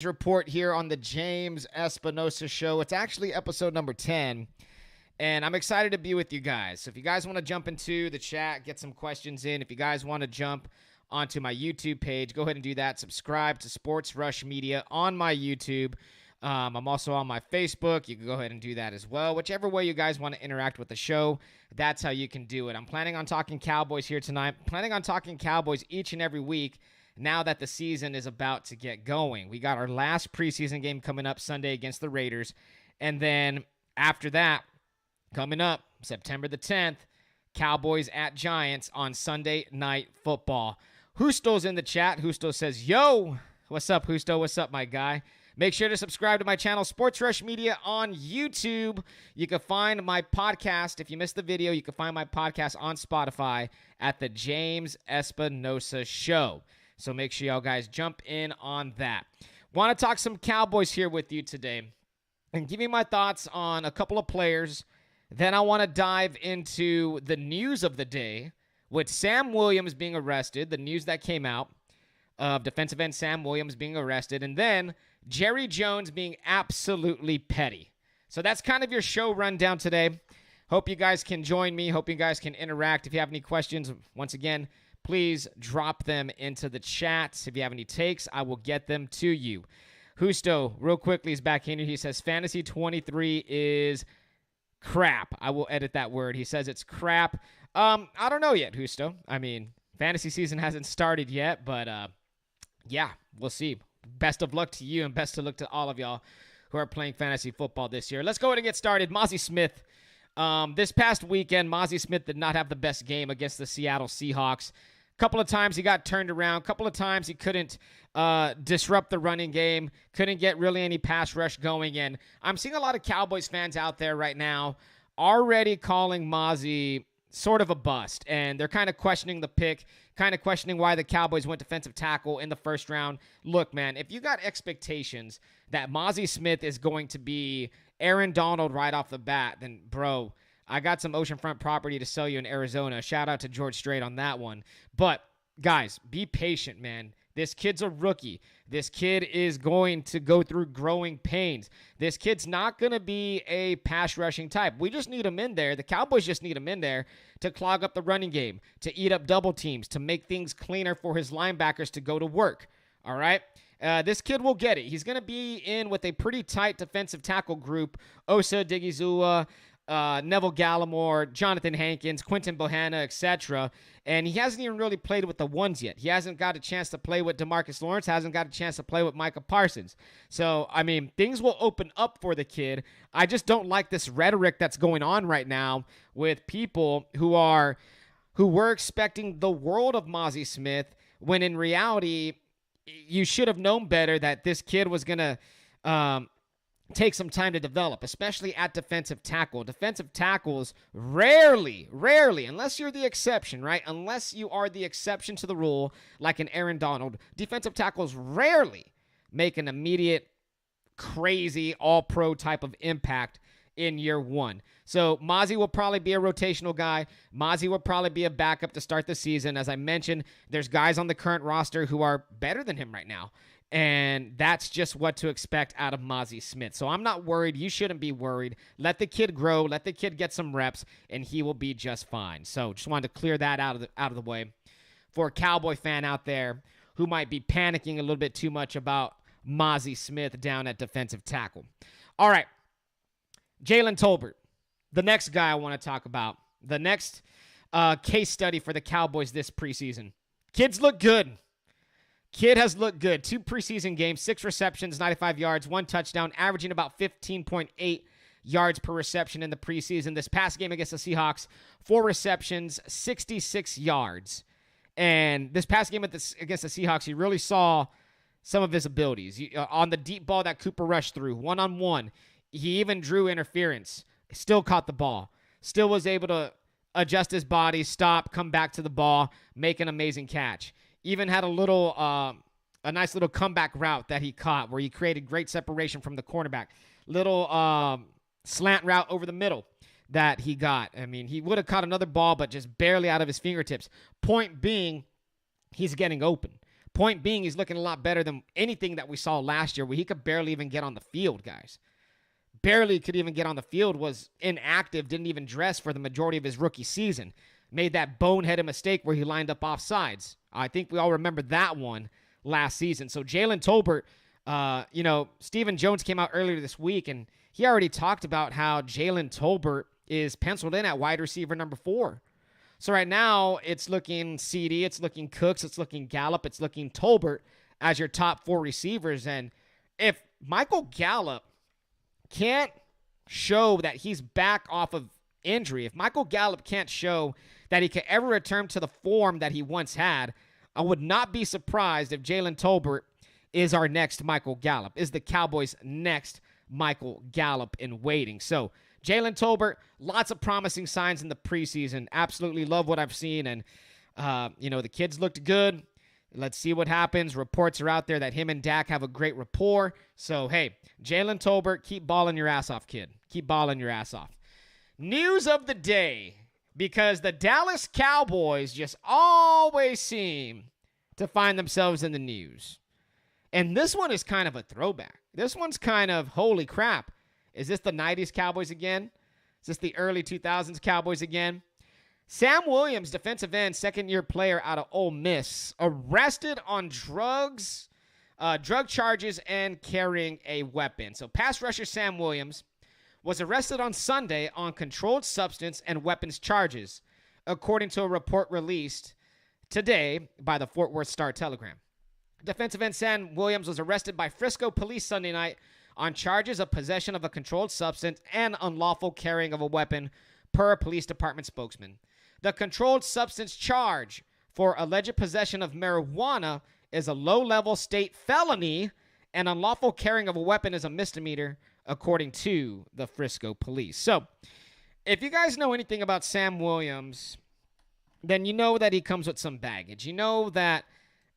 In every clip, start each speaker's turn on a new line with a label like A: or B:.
A: Report here on the James Espinosa Show. It's actually episode number 10, and I'm excited to be with you guys. So if you guys want to jump into the chat, get some questions in, if you guys want to jump onto my YouTube page, go ahead and do that. Subscribe to Sports Rush Media on my YouTube. I'm also on my Facebook. You can go ahead and do that as well. Whichever way you guys want to interact with the show, that's how you can do it. I'm planning on talking Cowboys here tonight. Planning on talking Cowboys each and every week now that the season is about to get going. We got our last preseason game coming up Sunday against the Raiders. And then after that, coming up September the 10th, Cowboys at Giants on Sunday Night Football. Husto's in the chat. Husto says, yo, what's up, Husto? What's up, my guy? Make sure to subscribe to my channel, Sports Rush Media on YouTube. You can find my podcast. If you missed the video, you can find my podcast on Spotify at the James Espinosa Show. So make sure y'all guys jump in on that. Want to talk some Cowboys here with you today and give you my thoughts on a couple of players. Then I want to dive into the news of the day with Sam Williams being arrested, the news that came out of defensive end Sam Williams being arrested, and then Jerry Jones being absolutely petty. So that's kind of your show rundown today. Hope you guys can join me. Hope you guys can interact. If you have any questions, once again, please drop them into the chats. If you have any takes, I will get them to you. Husto, real quickly, is back in here. He says, Fantasy 23 is crap. I will edit that word. He says it's crap. I don't know yet, Husto. I mean, fantasy season hasn't started yet, but yeah, we'll see. Best of luck to you and best of luck to all of y'all who are playing fantasy football this year. Let's go ahead and get started. Maxi Smith. This past weekend, Maxi Smith did not have the best game against the Seattle Seahawks. Couple of times he got turned around. Couple of times he couldn't disrupt the running game. Couldn't get really any pass rush going. And I'm seeing a lot of Cowboys fans out there right now already calling Maxi sort of a bust. And they're kind of questioning the pick, kind of questioning why the Cowboys went defensive tackle in the first round. Look, man, if you got expectations that Maxi Smith is going to be Aaron Donald right off the bat, then, bro, I got some oceanfront property to sell you in Arizona. Shout out to George Strait on that one. But, guys, be patient, man. This kid's a rookie. This kid is going to go through growing pains. This kid's not going to be a pass rushing type. We just need him in there. The Cowboys just need him in there to clog up the running game, to eat up double teams, to make things cleaner for his linebackers to go to work. All right? This kid will get it. He's going to be in with a pretty tight defensive tackle group. Osa Digizua, Neville Gallimore, Jonathan Hankins, Quentin Bohanna, etc. And he hasn't even really played with the ones yet. He hasn't got a chance to play with DeMarcus Lawrence, hasn't got a chance to play with Micah Parsons. So, I mean, things will open up for the kid. I just don't like this rhetoric that's going on right now with people who were expecting the world of Maxi Smith, when in reality, you should have known better that this kid was going to take some time to develop, especially at defensive tackle. Defensive tackles rarely, unless you're the exception, right? Unless you are the exception to the rule, like an Aaron Donald, defensive tackles rarely make an immediate, crazy, all-pro type of impact in year one. So Maxi will probably be a rotational guy. Maxi will probably be a backup to start the season. As I mentioned, there's guys on the current roster who are better than him right now. And that's just what to expect out of Maxi Smith. So I'm not worried. You shouldn't be worried. Let the kid grow. Let the kid get some reps, and he will be just fine. So just wanted to clear that out of the way for a Cowboy fan out there who might be panicking a little bit too much about Maxi Smith down at defensive tackle. All right, Jalen Tolbert, the next guy I want to talk about, the next case study for the Cowboys this preseason. Kids look good. Kid has looked good. 2 preseason games, 6 receptions, 95 yards, 1 touchdown, averaging about 15.8 yards per reception in the preseason. This past game against the Seahawks, 4 receptions, 66 yards. And this past game against the Seahawks, you really saw some of his abilities. On the deep ball that Cooper rushed through, one-on-one, he even drew interference, still caught the ball, still was able to adjust his body, stop, come back to the ball, make an amazing catch. Even had a nice little comeback route that he caught where he created great separation from the cornerback. Little slant route over the middle that he got. I mean, he would have caught another ball, but just barely out of his fingertips. Point being, he's getting open. Point being, he's looking a lot better than anything that we saw last year, where he could barely even get on the field, guys. Barely could even get on the field, was inactive, didn't even dress for the majority of his rookie season. Made that boneheaded mistake where he lined up offsides. I think we all remember that one last season. So Jalen Tolbert, Stephen Jones came out earlier this week, and he already talked about how Jalen Tolbert is penciled in at wide receiver number 4. So right now, it's looking CD, it's looking Cooks, it's looking Gallup, it's looking Tolbert as your top 4 receivers. And if Michael Gallup can't show that he's back off of injury, if Michael Gallup can't show that he can ever return to the form that he once had, I would not be surprised if Jalen Tolbert is our next Michael Gallup, is the Cowboys' next Michael Gallup in waiting. So Jalen Tolbert, lots of promising signs in the preseason. Absolutely love what I've seen. And, the kids looked good. Let's see what happens. Reports are out there that him and Dak have a great rapport. So, hey, Jalen Tolbert, keep balling your ass off, kid. Keep balling your ass off. News of the day, because the Dallas Cowboys just always seem to find themselves in the news. And this one is kind of a throwback. This one's kind of, holy crap. Is this the 90s Cowboys again? Is this the early 2000s Cowboys again? Sam Williams, defensive end, second-year player out of Ole Miss, arrested on drug charges and carrying a weapon. So pass rusher Sam Williams was arrested on Sunday on controlled substance and weapons charges, according to a report released today by the Fort Worth Star-Telegram. Defensive end Sam Williams was arrested by Frisco police Sunday night on charges of possession of a controlled substance and unlawful carrying of a weapon, per a police department spokesman. The controlled substance charge for alleged possession of marijuana is a low-level state felony, and unlawful carrying of a weapon is a misdemeanor, according to the Frisco police. So, if you guys know anything about Sam Williams, then you know that he comes with some baggage. You know that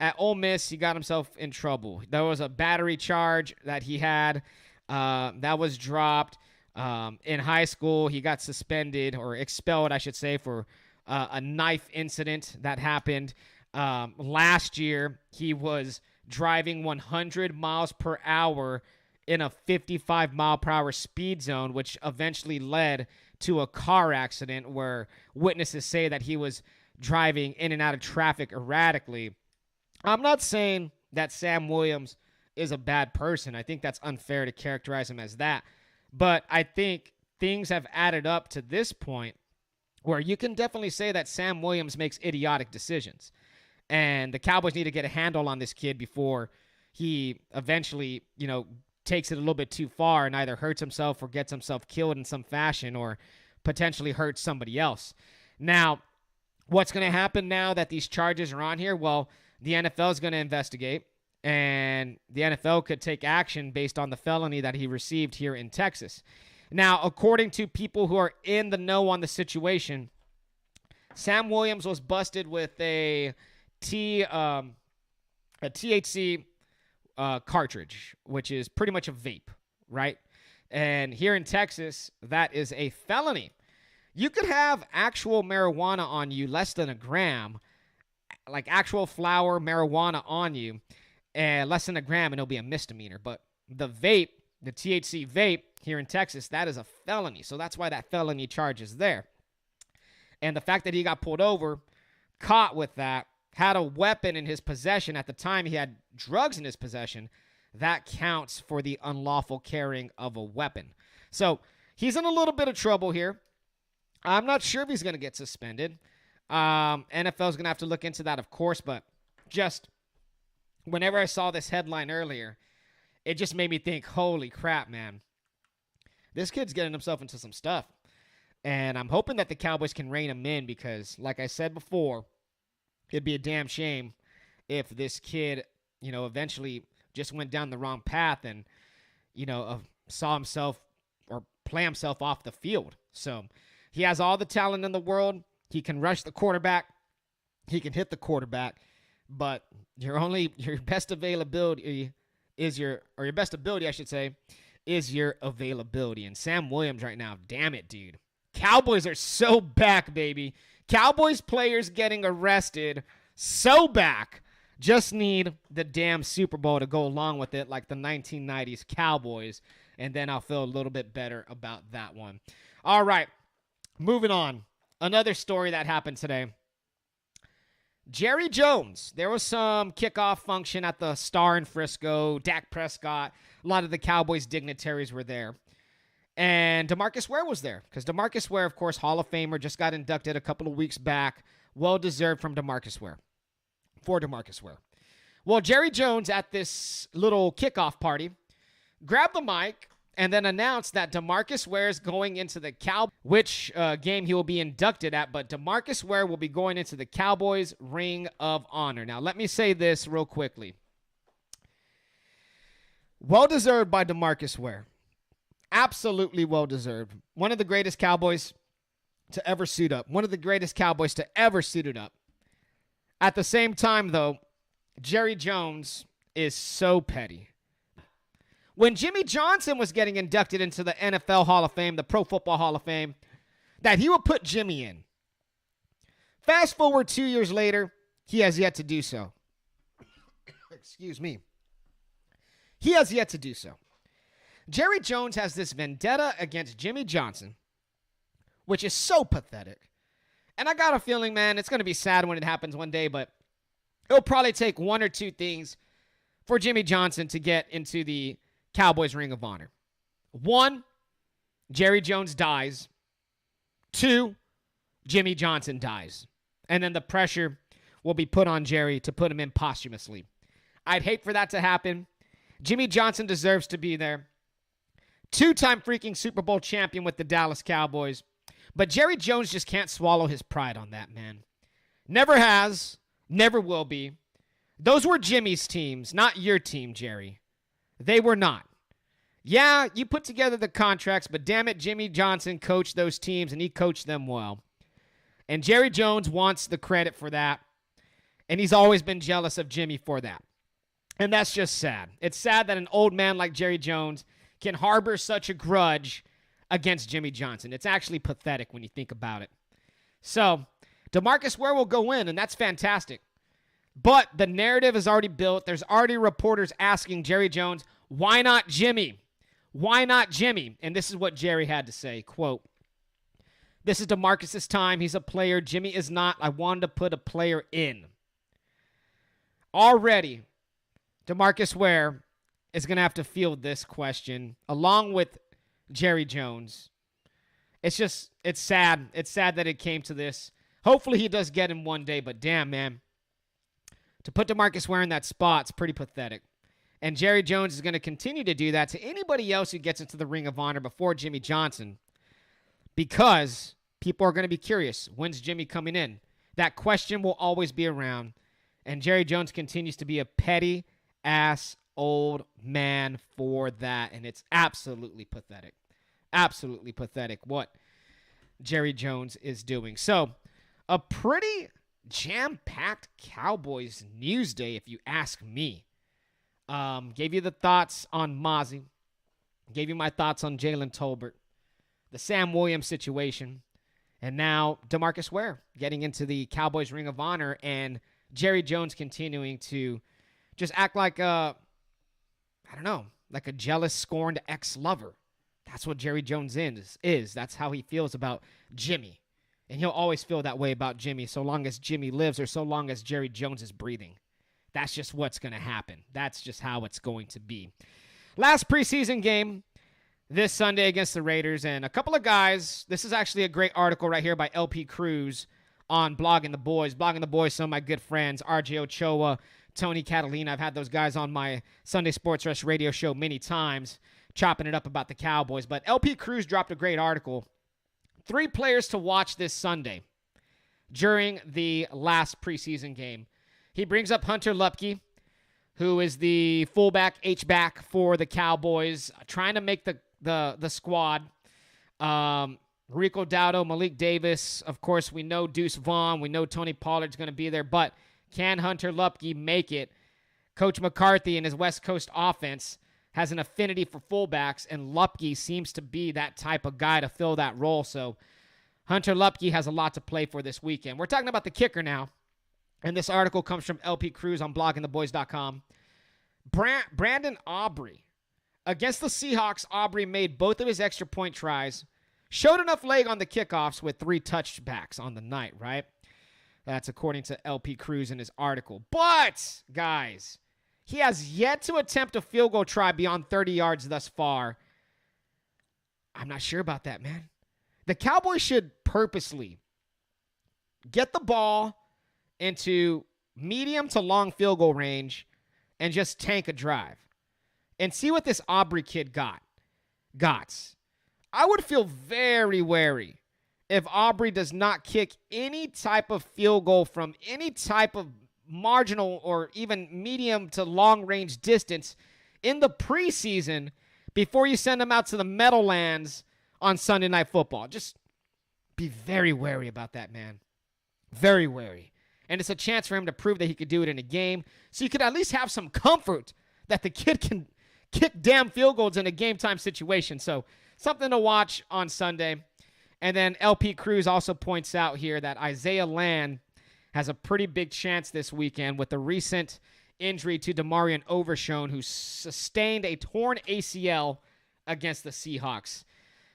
A: at Ole Miss, he got himself in trouble. There was a battery charge that he had that was dropped. In high school, he got suspended, or expelled, I should say, for a knife incident that happened. Last year, he was driving 100 miles per hour in a 55-mile-per-hour speed zone, which eventually led to a car accident where witnesses say that he was driving in and out of traffic erratically. I'm not saying that Sam Williams is a bad person. I think that's unfair to characterize him as that. But I think things have added up to this point where you can definitely say that Sam Williams makes idiotic decisions. And the Cowboys need to get a handle on this kid before he eventually, takes it a little bit too far and either hurts himself or gets himself killed in some fashion or potentially hurts somebody else. Now, what's going to happen now that these charges are on here? Well, the NFL is going to investigate, and the NFL could take action based on the felony that he received here in Texas. Now, according to people who are in the know on the situation, Sam Williams was busted with a THC cartridge, which is pretty much a vape, right? And here in Texas, that is a felony. You could have actual marijuana on you, less than a gram, like actual flower marijuana on you, and less than a gram, and it'll be a misdemeanor. But the vape, the THC vape here in Texas, that is a felony. So that's why that felony charge is there. And the fact that he got pulled over, caught with that, had a weapon in his possession at the time, he had drugs in his possession, that counts for the unlawful carrying of a weapon. So he's in a little bit of trouble here. I'm not sure if he's going to get suspended. NFL's going to have to look into that, of course, but just whenever I saw this headline earlier, it just made me think, holy crap, man. This kid's getting himself into some stuff. And I'm hoping that the Cowboys can rein him in because, like I said before, it'd be a damn shame if this kid, eventually just went down the wrong path and, saw himself or play himself off the field. So he has all the talent in the world. He can rush the quarterback. He can hit the quarterback. But your best availability is your best ability, I should say, is your availability. And Sam Williams right now, damn it, dude. Cowboys are so back, baby. Cowboys players getting arrested, so back. Just need the damn Super Bowl to go along with it, like the 1990s Cowboys, and then I'll feel a little bit better about that one. All right, moving on. Another story that happened today. Jerry Jones. There was some kickoff function at the Star in Frisco. Dak Prescott. A lot of the Cowboys dignitaries were there. And DeMarcus Ware was there. Because DeMarcus Ware, of course, Hall of Famer, just got inducted a couple of weeks back. Well-deserved from DeMarcus Ware. For DeMarcus Ware. Well, Jerry Jones at this little kickoff party grabbed the mic and then announced that DeMarcus Ware is going into the which game he will be inducted at, but DeMarcus Ware will be going into the Cowboys Ring of Honor. Now, let me say this real quickly. Well-deserved by DeMarcus Ware. Absolutely well-deserved. One of the greatest Cowboys to ever suit up. One of the greatest Cowboys to ever suit it up. At the same time, though, Jerry Jones is so petty. When Jimmy Johnson was getting inducted into the NFL Hall of Fame, the Pro Football Hall of Fame, that he would put Jimmy in. Fast forward 2 years later, he has yet to do so. Excuse me. He has yet to do so. Jerry Jones has this vendetta against Jimmy Johnson, which is so pathetic. And I got a feeling, man, it's going to be sad when it happens one day, but it'll probably take one or two things for Jimmy Johnson to get into the Cowboys Ring of Honor. 1, Jerry Jones dies. 2, Jimmy Johnson dies. And then the pressure will be put on Jerry to put him in posthumously. I'd hate for that to happen. Jimmy Johnson deserves to be there. 2-time freaking Super Bowl champion with the Dallas Cowboys. But Jerry Jones just can't swallow his pride on that, man. Never has. Never will be. Those were Jimmy's teams, not your team, Jerry. They were not. Yeah, you put together the contracts, but damn it, Jimmy Johnson coached those teams, and he coached them well. And Jerry Jones wants the credit for that, and he's always been jealous of Jimmy for that. And that's just sad. It's sad that an old man like Jerry Jones can harbor such a grudge against Jimmy Johnson. It's actually pathetic when you think about it. So, DeMarcus Ware will go in, and that's fantastic. But the narrative is already built. There's already reporters asking Jerry Jones, why not Jimmy? Why not Jimmy? And this is what Jerry had to say, quote, "This is DeMarcus's time. He's a player. Jimmy is not. I wanted to put a player in." Already, DeMarcus Ware is going to have to field this question along with Jerry Jones. It's sad. It's sad that it came to this. Hopefully he does get him one day, but damn, man. To put DeMarcus Ware in that spot's pretty pathetic. And Jerry Jones is going to continue to do that to anybody else who gets into the Ring of Honor before Jimmy Johnson, because people are going to be curious. When's Jimmy coming in? That question will always be around. And Jerry Jones continues to be a petty-ass old man for that. And it's absolutely pathetic. Absolutely pathetic what Jerry Jones is doing. So, a pretty jam-packed Cowboys news day, if you ask me. Gave you the thoughts on Mozzie. Gave you my thoughts on Jalen Tolbert. The Sam Williams situation. And now DeMarcus Ware getting into the Cowboys Ring of Honor. And Jerry Jones continuing to just act like like a jealous, scorned ex-lover. That's what Jerry Jones is. That's how he feels about Jimmy. And he'll always feel that way about Jimmy so long as Jimmy lives or so long as Jerry Jones is breathing. That's just what's going to happen. That's just how it's going to be. Last preseason game this Sunday against the Raiders. And a couple of guys, this is actually a great article right here by LP Cruz on Blogging the Boys. Blogging the Boys, some of my good friends, RJ Ochoa, Tony Catalina. I've had those guys on my Sunday Sports Rush radio show many times, chopping it up about the Cowboys. But LP Cruz dropped a great article. 3 players to watch this Sunday during the last preseason game. He brings up Hunter Lupke, who is the fullback, H-back for the Cowboys, trying to make the squad. Rico Dowdle, Malik Davis. Of course, we know Deuce Vaughn. We know Tony Pollard's going to be there. But can Hunter Lupke make it? Coach McCarthy and his West Coast offense has an affinity for fullbacks, and Lupke seems to be that type of guy to fill that role. So Hunter Lupke has a lot to play for this weekend. We're talking about the kicker now. And this article comes from LP Cruz on bloggingtheboys.com. Brandon Aubrey. Against the Seahawks, Aubrey made both of his extra point tries, showed enough leg on the kickoffs with 3 touchbacks on the night, right? That's according to LP Cruz in his article. But, guys, he has yet to attempt a field goal try beyond 30 yards thus far. I'm not sure about that, man. The Cowboys should purposely get the ball into medium to long field goal range and just tank a drive and see what this Aubrey kid got. I would feel very wary if Aubrey does not kick any type of field goal from any type of marginal or even medium to long range distance in the preseason before you send him out to the Meadowlands on Sunday Night Football. Just be very wary about that, man. Very wary. And it's a chance for him to prove that he could do it in a game. So you could at least have some comfort that the kid can kick damn field goals in a game-time situation. So something to watch on Sunday. And then LP Cruz also points out here that Isaiah Land has a pretty big chance this weekend with the recent injury to Demarion Overshone, who sustained a torn ACL against the Seahawks.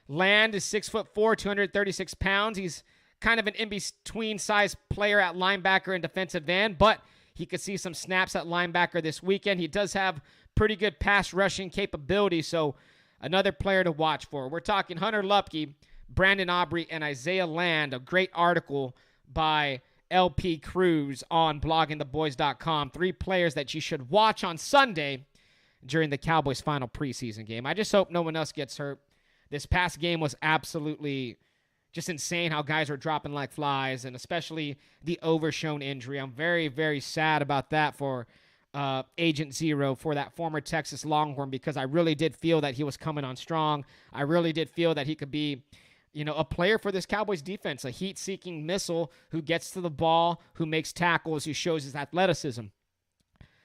A: Land is 6'4", 236 pounds. He's kind of an in-between size player at linebacker and defensive end, but he could see some snaps at linebacker this weekend. He does have pretty good pass rushing capability, so another player to watch for. We're talking Hunter Lupke, Brandon Aubrey, and Isaiah Land, a great article by LP Cruz on bloggingtheboys.com. 3 players that you should watch on Sunday during the Cowboys' final preseason game. I just hope no one else gets hurt. This past game was absolutely just insane how guys are dropping like flies, and especially the Overshone injury. I'm very, very sad about that for Agent Zero, for that former Texas Longhorn, because I really did feel that he was coming on strong. I really did feel that he could be, a player for this Cowboys defense, a heat-seeking missile who gets to the ball, who makes tackles, who shows his athleticism.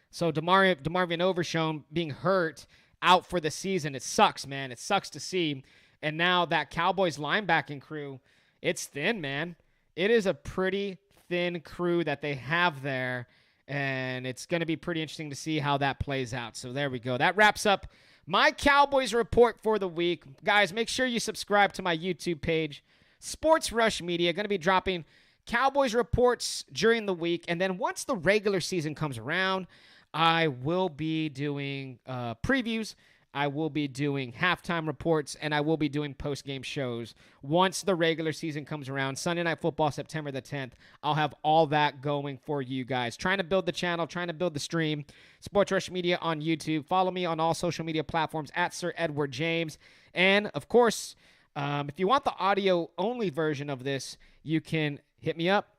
A: So DeMarvion Overshone being hurt out for the season, it sucks, man. It sucks to see. And now that Cowboys linebacking crew, it's thin, man. It is a pretty thin crew that they have there, and it's going to be pretty interesting to see how that plays out. So there we go. That wraps up my Cowboys report for the week. Guys, make sure you subscribe to my YouTube page, Sports Rush Media. Going to be dropping Cowboys reports during the week, and then once the regular season comes around, I will be doing previews. I will be doing halftime reports, and I will be doing post-game shows. Once the regular season comes around, Sunday Night Football, September the 10th, I'll have all that going for you guys. Trying to build the channel, trying to build the stream. Sports Rush Media on YouTube. Follow me on all social media platforms at Sir Edward James. And, of course, if you want the audio-only version of this, you can hit me up,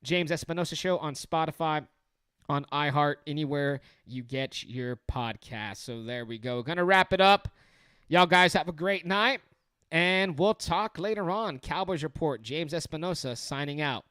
A: James Espinosa Show on Spotify, on iHeart, anywhere you get your podcast. So there we go. Gonna wrap it up. Y'all guys have a great night, and we'll talk later on. Cowboys Report, James Espinosa signing out.